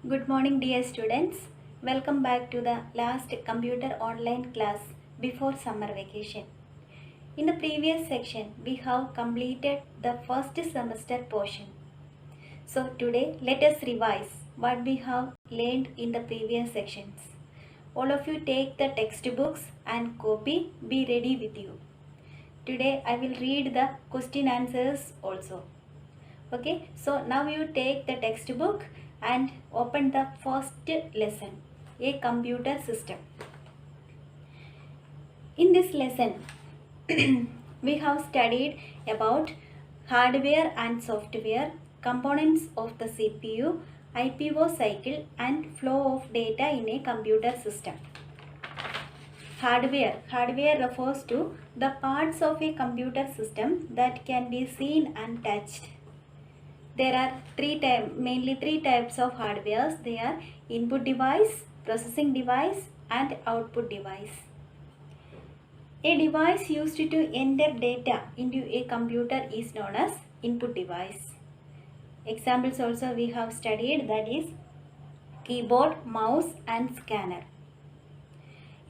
Good morning, dear students. Welcome back to the last computer online class before summer vacation. In the previous section, we have completed the first semester portion. So today, let us revise what we have learned in the previous sections. All of you take the textbooks and copy, be ready with you. Today, I will read the question answers also. Okay, so now you take the textbook and open the first lesson, a computer system. In this lesson we have studied about hardware and software, components of the CPU, IPO cycle and flow of data in a computer system. Hardware refers to the parts of a computer system that can be seen and touched. There are mainly three types of hardwares. They are input device, processing device and output device. A device used to enter data into a computer is known as input device. Examples also we have studied, that is keyboard, mouse and scanner.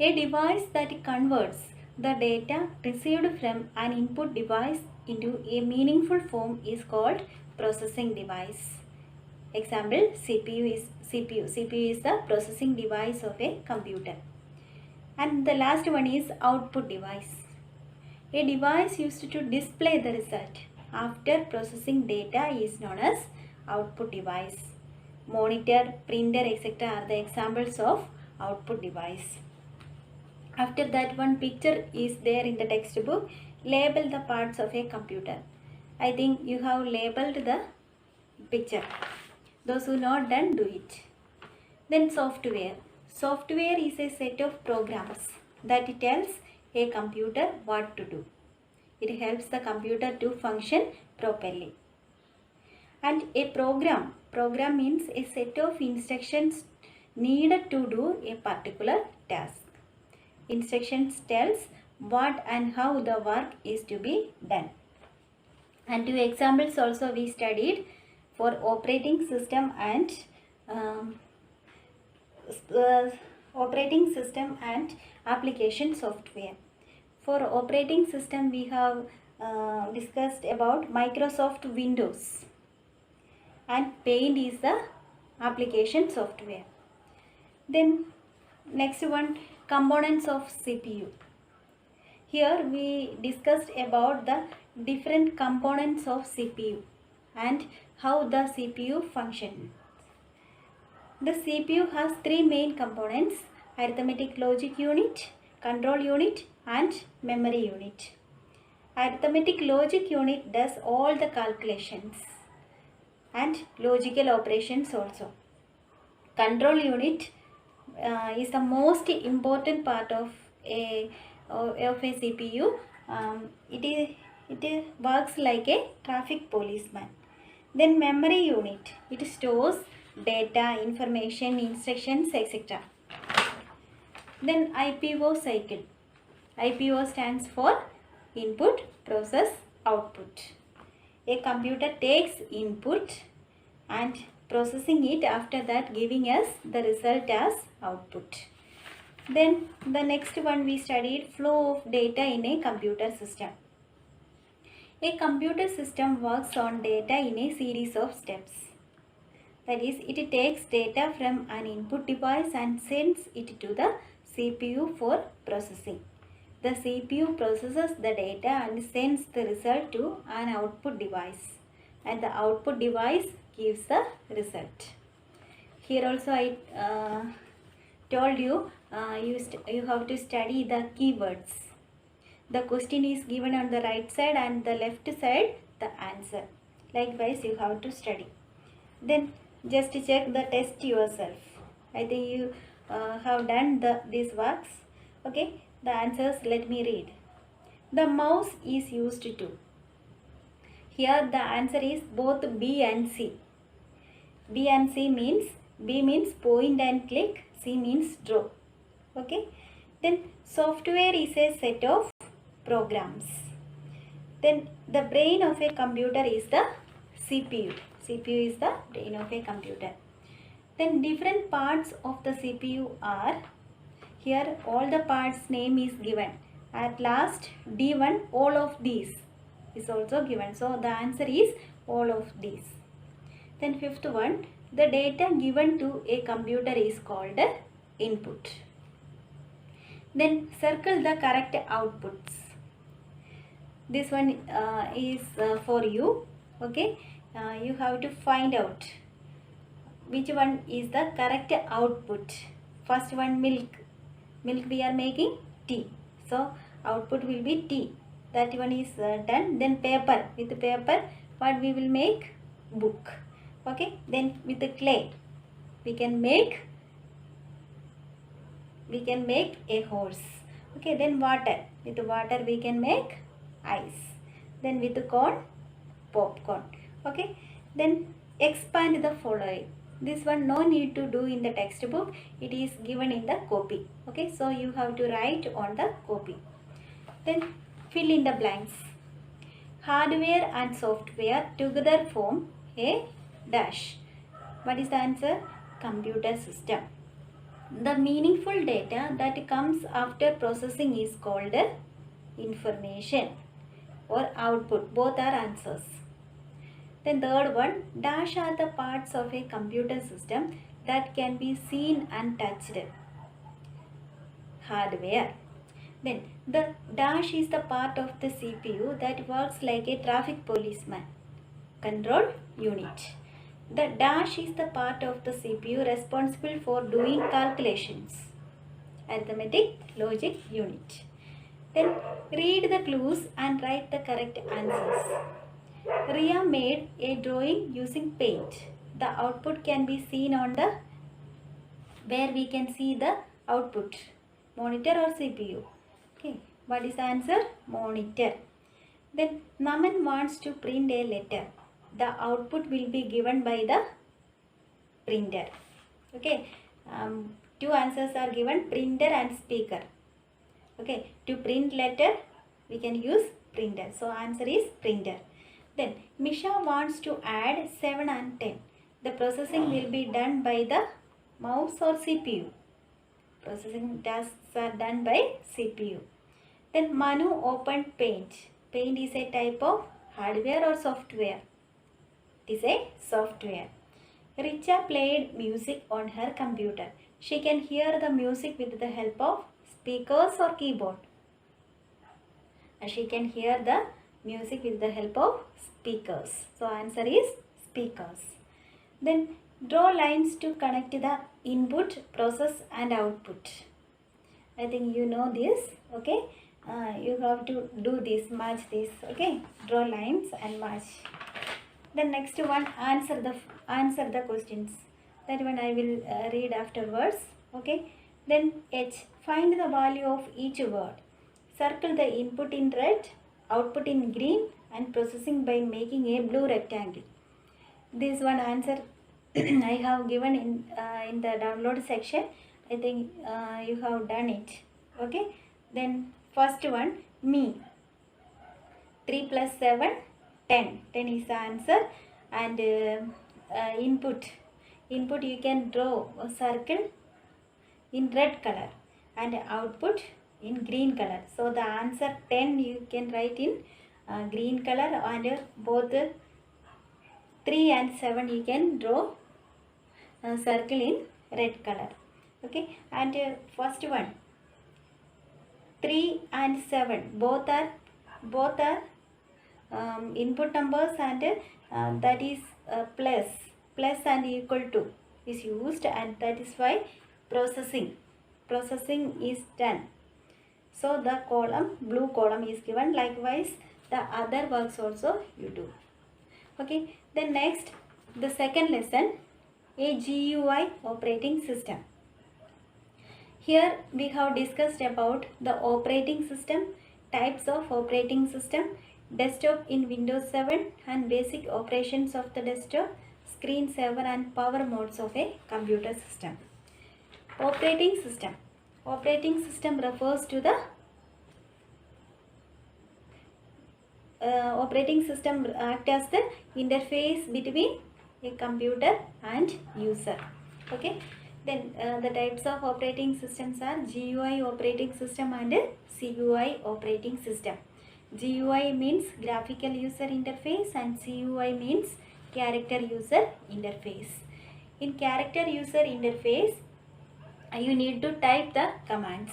A device that converts the data received from an input device into a meaningful form is called processing device. Example, CPU is the processing device of a computer. And the last one is output device. A device used to display the result after processing data is known as output device. Monitor, printer, etc. are the examples of output device. After that, one picture is there in the textbook. Label the parts of a computer. I think you have labeled the picture. Those who not done, do it. Then software. Software is a set of programs that tells a computer what to do. It helps the computer to function properly. And a program means a set of instructions needed to do a particular task. Instructions tells what and how the work is to be done. And two examples also we studied for operating system and application software. For operating system we have discussed about Microsoft Windows, and Paint is the application software. Then next one, components of CPU. Here we discussed about the different components of CPU and how the CPU functions. The CPU has three main components: arithmetic logic unit, control unit and memory unit. Arithmetic logic unit does all the calculations and logical operations also. Control unit is the most important part of a CPU. It works like a traffic policeman. Then memory unit, it stores data, information, instructions, etc. Then IPO cycle. IPO stands for input, process, output. A computer takes input and processing it, after that giving us the result as output. Then the next one we studied, flow of data in a computer system. A computer system works on data in a series of steps. That is, it takes data from an input device and sends it to the CPU for processing. The CPU processes the data and sends the result to an output device, and the output device gives the result. Here also I told you you have to study the keywords. The question is given on the right side and the left side the answer. Likewise you have to study. Then just check the test yourself. I think you have done these works. Okay, the answers let me read. The mouse is used to. Here the answer is both B and C. B and C means, B means point and click, C means draw. Okay. Then software is a set of programs. Then the brain of a computer is the CPU. CPU is the brain of a computer. Then different parts of the CPU are, here all the parts name is given. At last D1 all of these is also given. So the answer is all of these. Then fifth one, the data given to a computer is called input. Then circle the correct outputs. This one is for you. Okay, you have to find out which one is the correct output. First one, milk we are making tea, so output will be tea. That one is done. Then paper, with paper what we will make? Book. Okay, then with the clay we can make a horse. Okay, then water, with water we can make ice. Then with corn, popcorn. Okay, then expand the following. This one no need to do in the textbook, it is given in the copy. Okay, so you have to write on the copy. Then fill in the blanks. Hardware and software together form a dash. What is the answer? Computer system. The meaningful data that comes after processing is called information or output. Both are answers. Then third one, dash are the parts of a computer system that can be seen and touched. Hardware. Then the dash is the part of the CPU that works like a traffic policeman. Control unit. The dash is the part of the CPU responsible for doing calculations. Arithmetic logic unit. Then read the clues and write the correct answers. Ria made a drawing using paint. The output can be seen on the, where we can see the output, monitor or CPU. Okay, what is the answer? Monitor. Then Naman wants to print a letter. The output will be given by the printer. Okay, two answers are given, printer and speaker. Okay, to print letter we can use printer. So answer is printer. Then Misha wants to add 7 and 10. The processing will be done by the mouse or CPU. Processing tasks are done by CPU. Then Manu opened Paint. Paint is a type of hardware or software? It is a software. Richa played music on her computer. She can hear the music with the help of speakers or keyboard. She can hear the music with the help of speakers. So answer is speakers. Then draw lines to connect the input, process and output. I think you know this. Okay, you have to do this, match this. Okay, draw lines and match. The next one, answer the questions. That one I will read afterwards. Okay, then H, find the value of each word. Circle the input in red, output in green and processing by making a blue rectangle. This one answer I have given in the download section. I think you have done it. Okay, then first one, me. 3 plus 7, 10. 10 is the answer. And input you can draw a circle in red color and output in green color. So the answer 10 you can write in green color, and both 3 and 7 you can draw a circle in red color. Okay, and first one, 3 and 7 both are input numbers, and that is plus and equal to is used, and that is why processing is done. So the column, blue column is given. Likewise the other works also you do. Okay, then next, the second lesson, a GUI operating system. Here we have discussed about the operating system, types of operating system, desktop in Windows 7 and basic operations of the desktop, screensaver and power modes of a computer system. Operating system. Operating system refers to the operating system act as the interface between a computer and user. Okay, then the types of operating systems are GUI operating system and CUI operating system. GUI means graphical user interface and CUI means character user interface. In character user interface, you need to type the commands,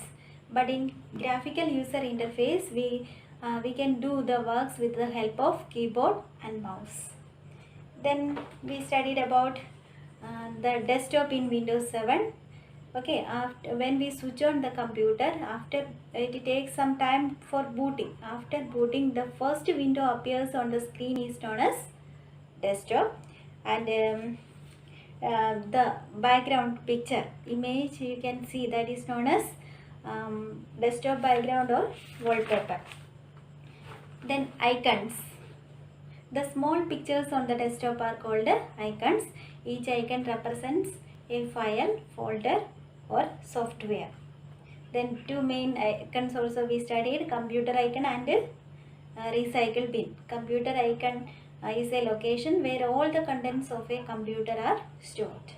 but in graphical user interface we can do the works with the help of keyboard and mouse. Then we studied about the desktop in Windows 7. Okay, after when we switch on the computer, after it takes some time for booting. After booting, the first window appears on the screen is known as desktop, and the background picture image you can see that is known as desktop background or wallpaper. Then icons. The small pictures on the desktop are called icons. Each icon represents a file, folder or software. Then two main icons also we studied, computer icon and recycle bin. Computer icon is a location where all the contents of a computer are stored.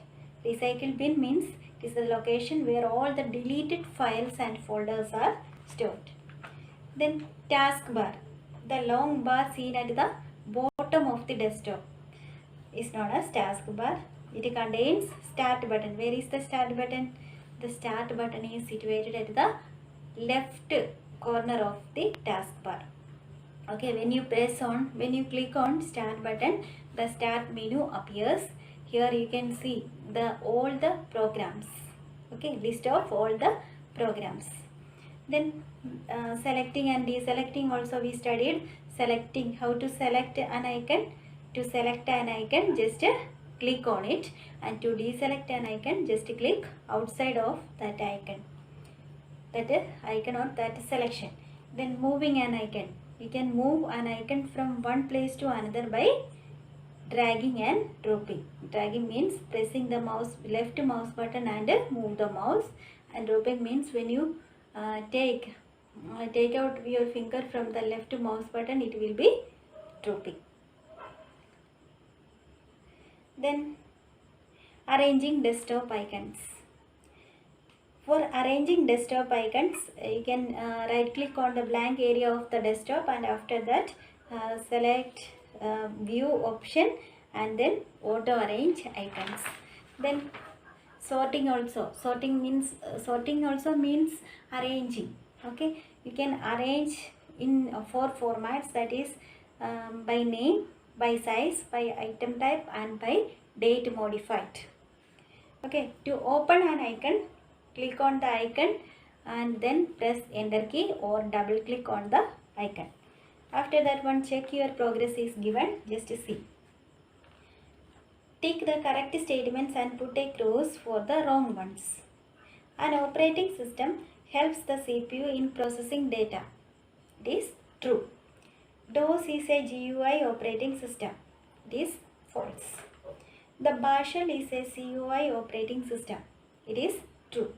Recycle bin means it is a location where all the deleted files and folders are stored. Then taskbar. The long bar seen at the bottom of the desktop is known as taskbar. It contains start button. Where is the start button? The start button is situated at the left corner of the taskbar. Okay, when you click on start button, the start menu appears. Here you can see all the programs. Okay, list of all the programs. Then selecting and deselecting also we studied. Selecting, how to select an icon. To select an icon, just click on it, and to deselect an icon, just click outside of that icon. That icon or that selection. Then moving an icon. You can move an icon from one place to another by dragging and dropping. Dragging means pressing the left mouse button and move the mouse, and dropping means when you take out your finger from the left mouse button, it will be dropping. Then arranging desktop icons. For arranging desktop icons, you can right click on the blank area of the desktop, and after that select view option and then auto arrange icons. Then sorting also. Sorting also means arranging. Okay, you can arrange in 4 formats, that is by name, by size, by item type and by date modified. Okay, to open an icon, click on the icon and then press enter key or double click on the icon. After that one, check your progress is given. Just see. Tick the correct statements and put a cross for the wrong ones. An operating system helps the CPU in processing data. It is true. DOS is a GUI operating system. It is false. The Bash-Shell is a CUI operating system. It is true.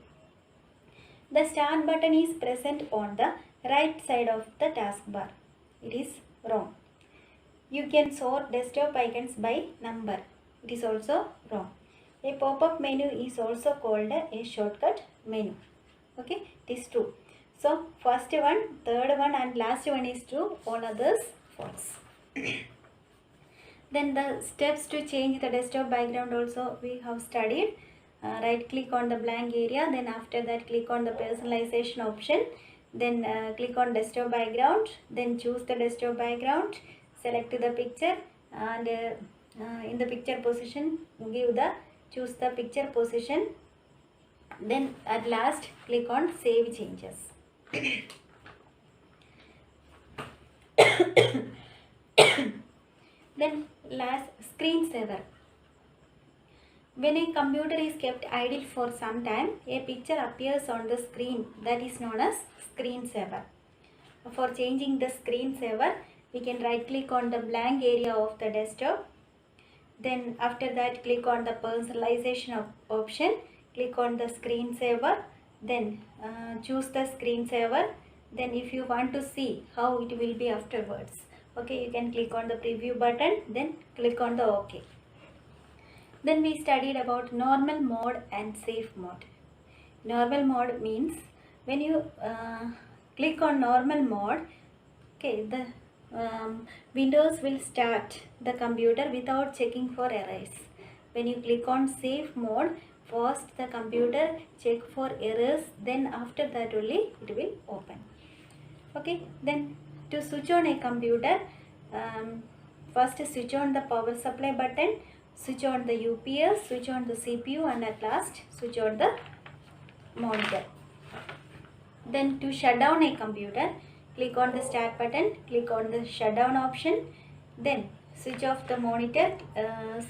The start button is present on the right side of the taskbar. It is wrong. You can sort desktop icons by number. It is also wrong. A pop-up menu is also called a shortcut menu. Okay, it is true. So first one, third one and last one is true. All others false. Then the steps to change the desktop background also we have studied. Right click on the blank area, then after that click on the personalization option, then click on desktop background, then choose the desktop background, select the picture and in the picture position choose the picture position, then at last click on save changes. Then last, screensaver. When a computer is kept idle for some time, a picture appears on the screen that is known as screensaver. For changing the screensaver, we can right click on the blank area of the desktop. Then after that click on the personalization option, click on the screensaver, then choose the screensaver. Then if you want to see how it will be afterwards, okay, you can click on the preview button, then click on the OK. Then we studied about normal mode and safe mode. Normal mode means when you click on normal mode, okay, the Windows will start the computer without checking for errors. When you click on safe mode, first the computer check for errors, then after that only it will open. Okay, then to switch on a computer, first switch on the power supply button, switch on the UPS, switch on the CPU, and at last switch on the monitor. Then to shut down a computer, click on the start button, click on the shutdown option, then switch off the monitor,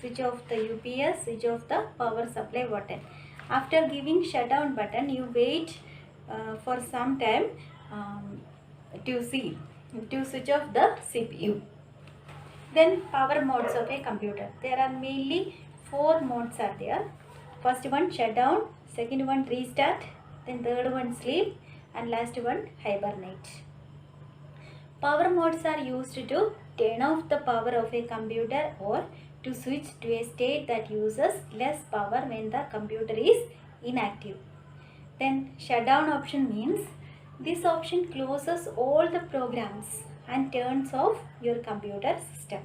switch off the UPS, switch off the power supply button. After giving shutdown button, you wait for some time to switch off the CPU. Then power modes of a computer. There are mainly 4 modes are there. First one shutdown, second one restart, then third one sleep, and last one hibernate. Power modes are used to turn off the power of a computer or to switch to a state that uses less power when the computer is inactive. Then shutdown option means this option closes all the programs and turns off your computer system.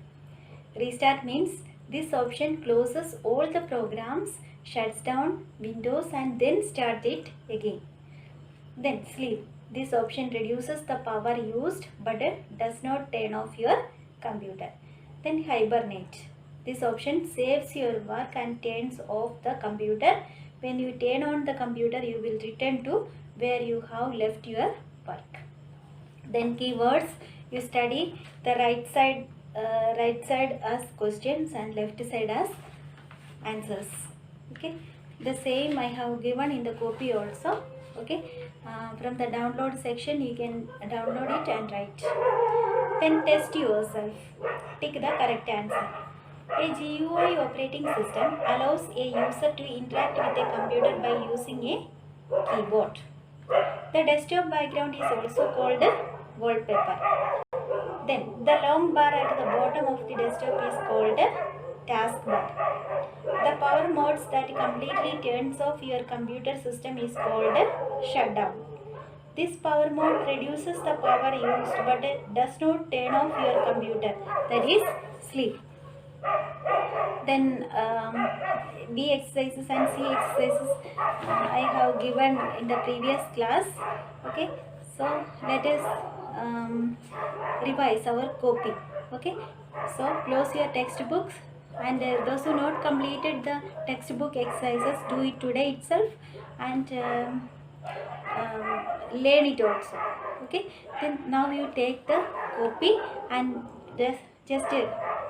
Restart means this option closes all the programs, shuts down Windows and then starts it again. Then sleep. This option reduces the power used but does not turn off your computer. Then hibernate. This option saves your work and turns off the computer. When you turn on the computer, you will return to where you have left your work. Then keywords. You study the right side as questions and left side as answers. Okay. The same I have given in the copy also. Okay, from the download section you can download it and write. Then test yourself. Tick the correct answer. A GUI operating system allows a user to interact with a computer by using a keyboard. The desktop background is also called wallpaper. Then the long bar at the bottom of the desktop is called taskbar. The power modes that completely turns off your computer system is called shutdown. This power mode reduces the power used but does not turn off your computer, that is sleep. Then B exercises and C exercises I have given in the previous class. Okay, so let us revise our copy. Okay, so close your textbooks. And those who not completed the textbook exercises, do it today itself and learn it also. Okay, then now you take the copy and just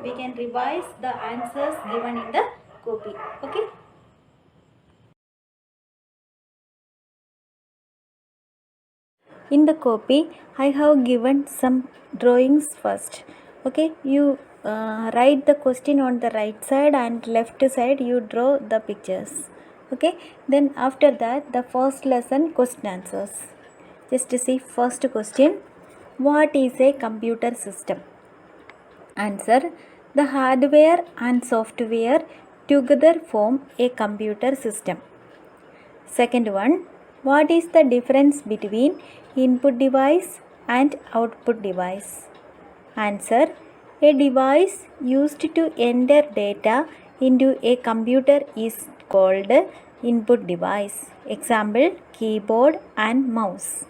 we can revise the answers given in the copy. Okay. In the copy, I have given some drawings first. Okay, you write the question on the right side and left side you draw the pictures. Okay, then after that the first lesson question answers. Just to see first question, what is a computer system? Answer, the hardware and software together form a computer system. Second one, what is the difference between input device and output device? Answer, a device used to enter data into a computer is called input device. Example, keyboard and mouse.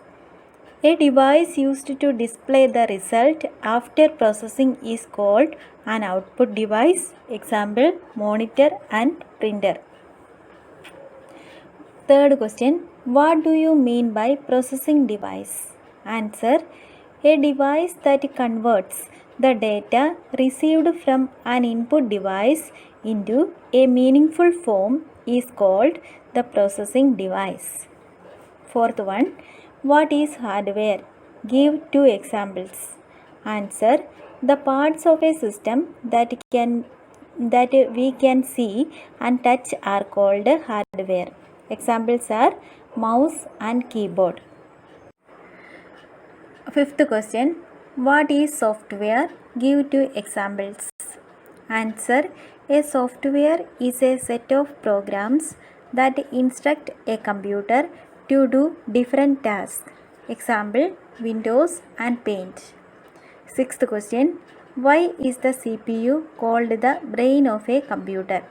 A device used to display the result after processing is called an output device. Example, monitor and printer. Third question, what do you mean by processing device? Answer, a device that converts the data received from an input device into a meaningful form is called the processing device. Fourth one, what is hardware? Give 2 examples. Answer, the parts of a system that we can see and touch are called hardware. Examples are mouse and keyboard. Fifth question, what is software? Give 2 examples. Answer. A software is a set of programs that instruct a computer to do different tasks. Example, Windows and Paint. Sixth question. Why is the CPU called the brain of a computer?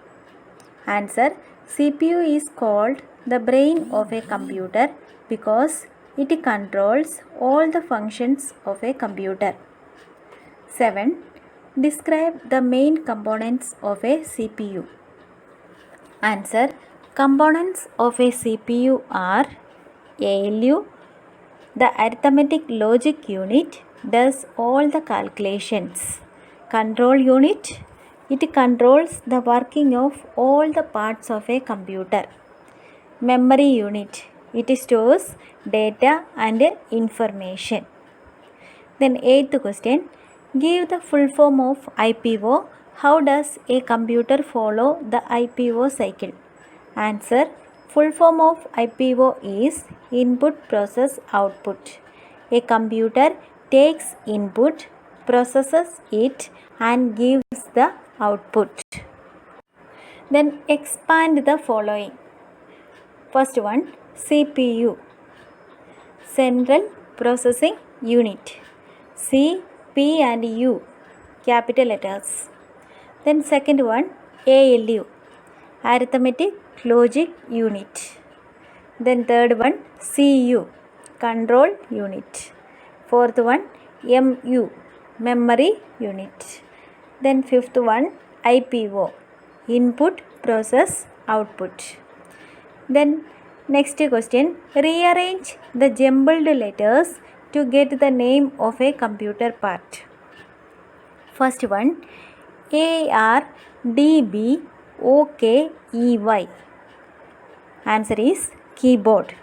Answer. CPU is called the brain of a computer because it controls all the functions of a computer. 7. Describe the main components of a CPU. Answer. Components of a CPU are ALU, the arithmetic logic unit does all the calculations. Control unit, it controls the working of all the parts of a computer. Memory unit, it stores data and information. Then 8th question, give the full form of IPO. How does a computer follow the IPO cycle? Answer. Full form of IPO is input process output. A computer takes input, processes it and gives the output. Then expand the following. First one, CPU, Central Processing Unit. C, P and U, capital letters. Then second one, ALU, Arithmetic Logic Unit. Then third one, CU, Control Unit. Fourth one, MU, Memory Unit. Then fifth one, IPO, Input Process Output. Then next question, rearrange the jumbled letters to get the name of a computer part. First one, ARDBOKEY. Answer is keyboard.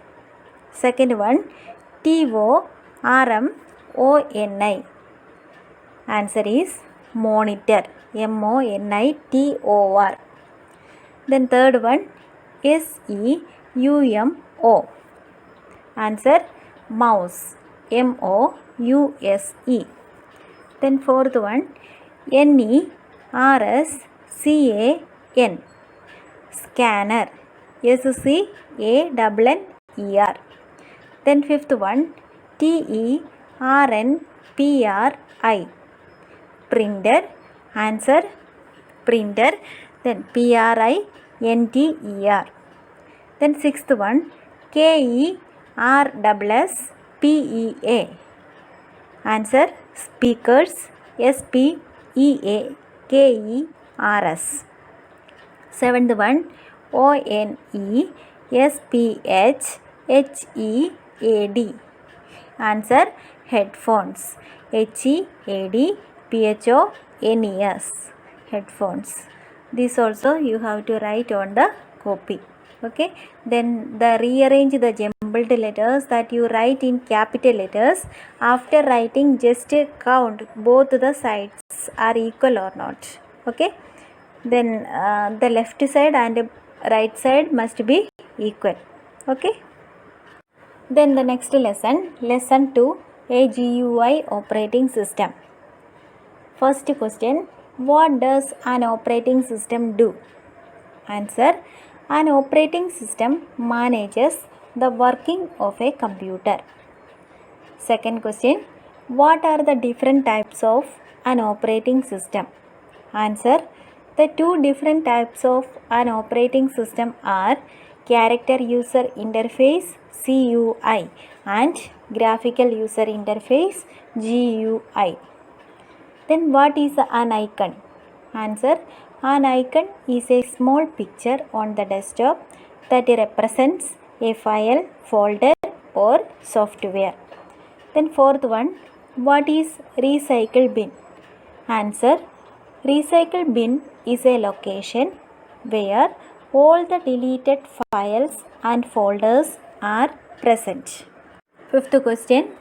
Second one, TORMONI. Answer is monitor. MONITOR. Then third one, SEUMO. Answer mouse. MOUSE. Then fourth one, NERSCAN. Scanner. SCANNER. Then fifth one, TERNPRI. Printer. Answer printer. Then PRINTER. Then sixth one, KERSSPEA. Answer speakers. SPEAKERS. Seventh one, ONESPHHEAD. Answer headphones. HEADPHONES. Headphones. This also you have to write on the copy. Okay. Then the rearrange the jumbled letters that you write in capital letters. After writing, just count both the sides are equal or not. Okay. Then the left side and right side must be equal. Okay. Then the next lesson, lesson 2, a GUI operating system. First question, what does an operating system do? Answer, an operating system manages the working of a computer. Second question, what are the different types of an operating system? Answer, the two different types of an operating system are character user interface CUI and graphical user interface GUI. Then what is an icon? Answer, an icon is a small picture on the desktop that represents a file, folder or software. Then fourth one, what is recycle bin? Answer, recycle bin is a location where all the deleted files and folders are present. Fifth question,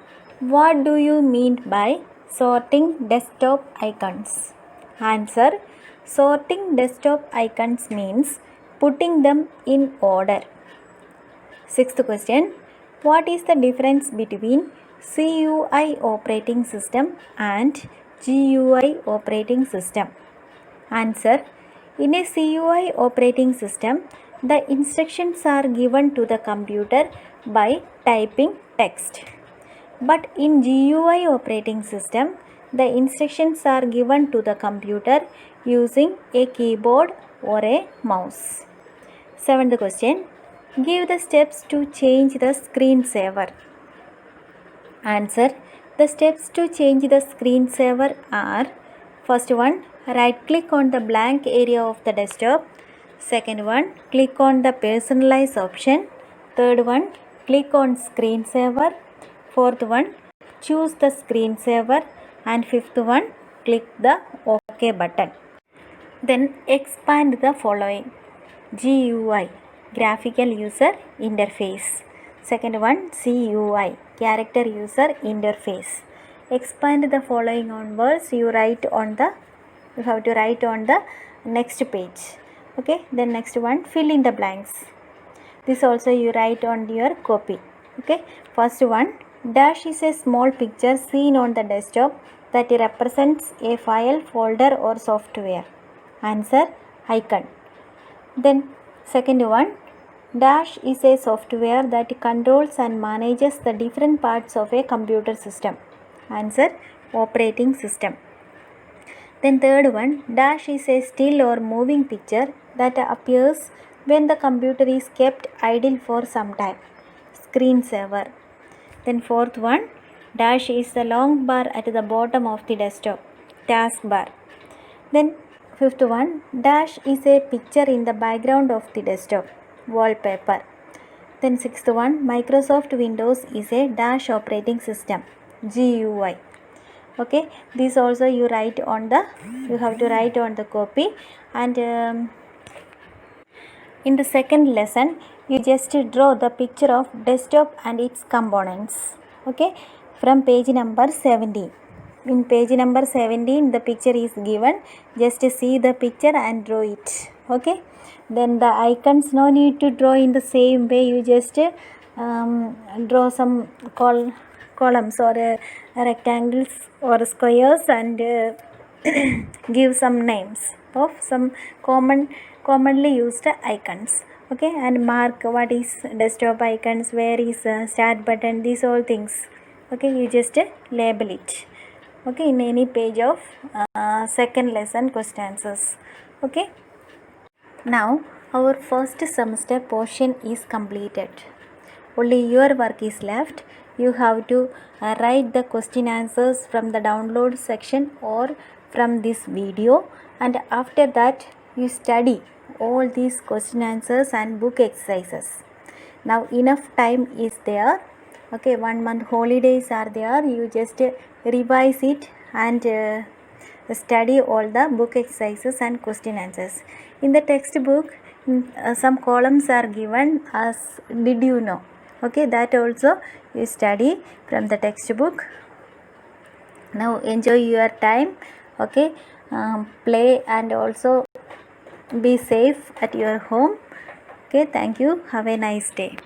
what do you mean by sorting desktop icons? Answer, sorting desktop icons means putting them in order. Sixth question, what is the difference between CUI operating system and GUI operating system? Answer. In a CUI operating system, the instructions are given to the computer by typing text. But in GUI operating system, the instructions are given to the computer using a keyboard or a mouse. Seventh question. Give the steps to change the screensaver. Answer. The steps to change the screensaver are: first one, right click on the blank area of the desktop. Second one, click on the personalize option. Third one, click on screensaver. Fourth one, choose the screensaver. And fifth one, click the OK button. Then expand the following: GUI, graphical user interface. Second one, CUI, character user interface. Expand the following onwards. You have to write on the next page. Okay, then next one, fill in the blanks. This also you write on your copy. Okay, first one, dash is a small picture seen on the desktop that represents a file, folder or software. Answer, icon. Then second one, dash is a software that controls and manages the different parts of a computer system. Answer, operating system. Then third one, dash is a still or moving picture that appears when the computer is kept idle for some time. Screensaver. Then fourth one, dash is the long bar at the bottom of the desktop. Taskbar. Then fifth one, dash is a picture in the background of the desktop. Wallpaper. Then sixth one, Microsoft Windows is a dash operating system. GUI. Okay, this also you have to write on the copy. And in the second lesson, you just draw the picture of desktop and its components. Okay, from page number 17. In page number 17, the picture is given. Just see the picture and draw it. Okay, then the icons no need to draw in the same way. You just draw some columns or rectangles or squares and give some names of some commonly used icons. Okay, and mark what is desktop icons, where is start button, these all things. Okay, you just label it. Okay, in any page of second lesson question answers. Okay, now our first semester portion is completed. Only your work is left. You have to write the question answers from the download section or from this video, and after that you study all these question answers and book exercises. Now enough time is there. Okay, 1 month holidays are there. You just revise it and study all the book exercises and question answers. In the textbook, some columns are given as did you know. Okay, that also you study from the textbook. Now enjoy your time. Okay, play and also be safe at your home. Okay, thank you. Have a nice day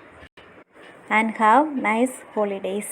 and have nice holidays.